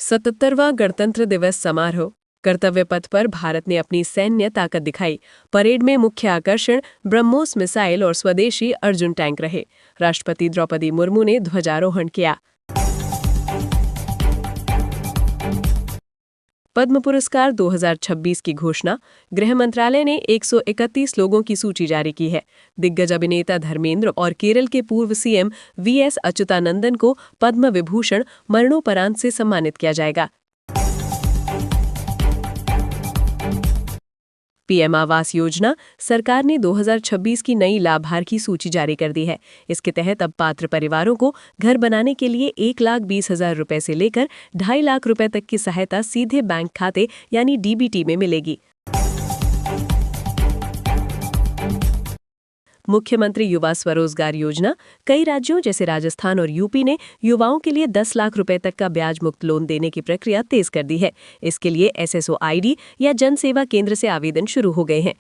77वां गणतंत्र दिवस समारोह। कर्तव्य पथ पर भारत ने अपनी सैन्य ताकत दिखाई। परेड में मुख्य आकर्षण ब्रह्मोस मिसाइल और स्वदेशी अर्जुन टैंक रहे। राष्ट्रपति द्रौपदी मुर्मू ने ध्वजारोहण किया। पद्म पुरस्कार 2026 की घोषणा। गृह मंत्रालय ने 131 लोगों की सूची जारी की है। दिग्गज अभिनेता धर्मेंद्र और केरल के पूर्व सीएम वीएस अच्युतानंदन को पद्म विभूषण मरणोपरांत से सम्मानित किया जाएगा। पीएम आवास योजना। सरकार ने 2026 की नई लाभार्थी सूची जारी कर दी है। इसके तहत अब पात्र परिवारों को घर बनाने के लिए 1,20,000 रुपए से लेकर 2.5 लाख रुपए तक की सहायता सीधे बैंक खाते यानी डीबीटी में मिलेगी। मुख्यमंत्री युवा स्वरोजगार योजना। कई राज्यों जैसे राजस्थान और यूपी ने युवाओं के लिए 10 लाख रुपए तक का ब्याज मुक्त लोन देने की प्रक्रिया तेज कर दी है। इसके लिए एसएसओ आईडी या जन सेवा केंद्र से आवेदन शुरू हो गए हैं।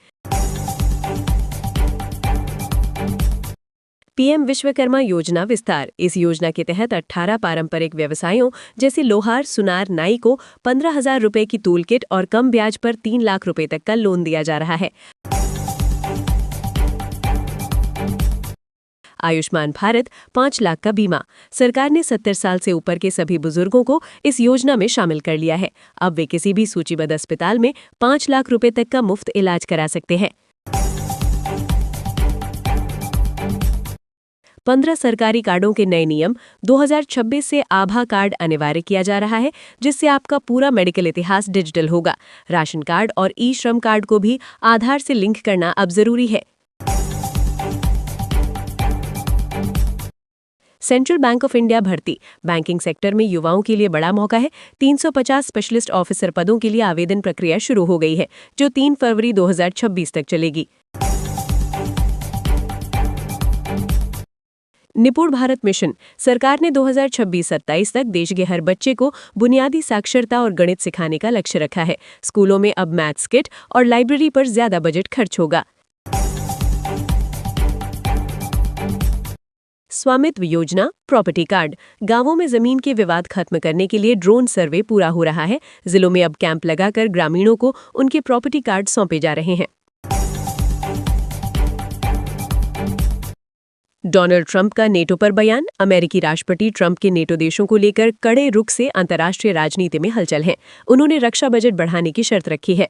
पीएम विश्वकर्मा योजना विस्तार। इस योजना के तहत 18 पारंपरिक व्यवसायों जैसे लोहार, सुनार, नाई को 15,000 रुपए की टूल किट और कम ब्याज पर 3 लाख रुपए तक का लोन दिया जा रहा है। आयुष्मान भारत 5 लाख का बीमा। सरकार ने 70 साल से ऊपर के सभी बुजुर्गों को इस योजना में शामिल कर लिया है। अब वे किसी भी सूचीबद्ध अस्पताल में 5 लाख रुपए तक का मुफ्त इलाज करा सकते हैं। 15 सरकारी कार्डों के नए नियम। 2026 से आभा कार्ड अनिवार्य किया जा रहा है, जिससे आपका पूरा मेडिकल इतिहास डिजिटल होगा। राशन कार्ड और ई श्रम कार्ड को भी आधार से लिंक करना अब जरूरी है। सेंट्रल बैंक ऑफ इंडिया भर्ती। बैंकिंग सेक्टर में युवाओं के लिए बड़ा मौका है। 350 स्पेशलिस्ट ऑफिसर पदों के लिए आवेदन प्रक्रिया शुरू हो गई है, जो 3 फरवरी 2026 तक चलेगी। निपुण भारत मिशन। सरकार ने 2026-27 तक देश के हर बच्चे को बुनियादी साक्षरता और गणित सिखाने का लक्ष्य रखा है। स्कूलों में अब मैथ्स किट और लाइब्रेरी पर ज्यादा बजट खर्च होगा। स्वामित्व योजना। Property card. गांवों में जमीन के विवाद खत्म करने के लिए ड्रोन सर्वे पूरा हो रहा है। जिलों में अब कैंप लगाकर ग्रामीणों को उनके प्रॉपर्टी कार्ड सौंपे जा रहे हैं। डोनाल्ड ट्रंप का नेटो पर बयान। अमेरिकी राष्ट्रपति ट्रंप के नेटो देशों को लेकर कड़े रुख से अंतर्राष्ट्रीय राजनीति में हलचल है। उन्होंने रक्षा बजट बढ़ाने की शर्त रखी है।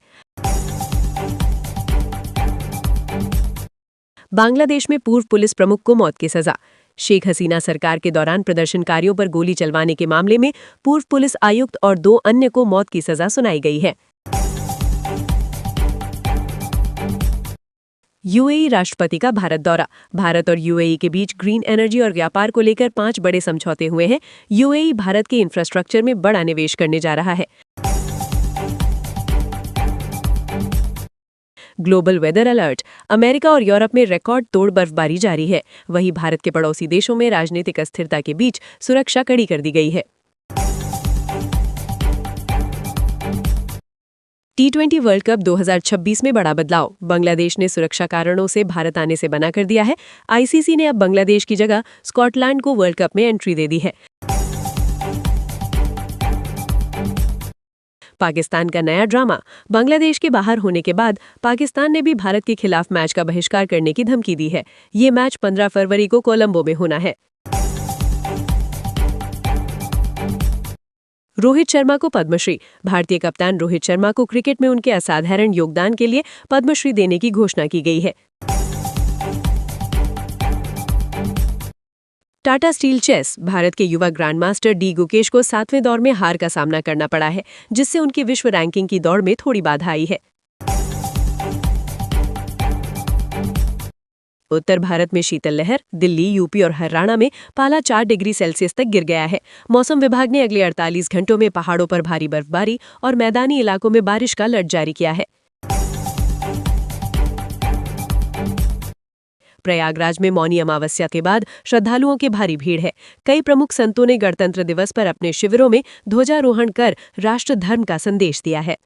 बांग्लादेश में पूर्व पुलिस प्रमुख को मौत की सजा। शेख हसीना सरकार के दौरान प्रदर्शनकारियों पर गोली चलवाने के मामले में पूर्व पुलिस आयुक्त और 2 अन्य को मौत की सजा सुनाई गई है। यूएई राष्ट्रपति का भारत दौरा। भारत और यूएई के बीच ग्रीन एनर्जी और व्यापार को लेकर 5 बड़े समझौते हुए हैं। यूएई भारत के इंफ्रास्ट्रक्चर में बड़ा निवेश करने जा रहा है। Global weather alert. अमेरिका और यूरोप में रिकॉर्ड तोड़ बर्फबारी जारी है। वहीं भारत के पड़ोसी देशों में राजनीतिक अस्थिरता के बीच सुरक्षा कड़ी कर दी गई है। T20 वर्ल्ड कप 2026 में बड़ा बदलाव। बांग्लादेश ने सुरक्षा कारणों से भारत आने से मना कर दिया है। आईसीसी ने अब बांग्लादेश की जगह स्कॉटलैंड को वर्ल्ड कप में एंट्री दे दी है। पाकिस्तान का नया ड्रामा। बांग्लादेश के बाहर होने के बाद पाकिस्तान ने भी भारत के खिलाफ मैच का बहिष्कार करने की धमकी दी है। ये मैच 15 फरवरी को कोलंबो में होना है। रोहित शर्मा को पद्मश्री। भारतीय कप्तान रोहित शर्मा को क्रिकेट में उनके असाधारण योगदान के लिए पद्मश्री देने की घोषणा की गई है। Tata steel chess. भारत के युवा ग्रैंडमास्टर डी गुकेश को 7वें दौर में हार का सामना करना पड़ा है, जिससे उनकी विश्व रैंकिंग की दौड़ में थोड़ी बाधा आई है। उत्तर भारत में शीतल लहर। दिल्ली, यूपी और हरियाणा में पाला 4 डिग्री सेल्सियस तक गिर गया है। मौसम विभाग ने अगले 48 घंटों में पहाड़ों पर भारी बर्फबारी और मैदानी इलाकों में बारिश का अलर्ट जारी किया है। प्रयागराज में मौनी अमावस्या के बाद श्रद्धालुओं की भारी भीड़ है। कई प्रमुख संतों ने गणतंत्र दिवस पर अपने शिविरों में ध्वजारोहण कर राष्ट्र धर्म का संदेश दिया है।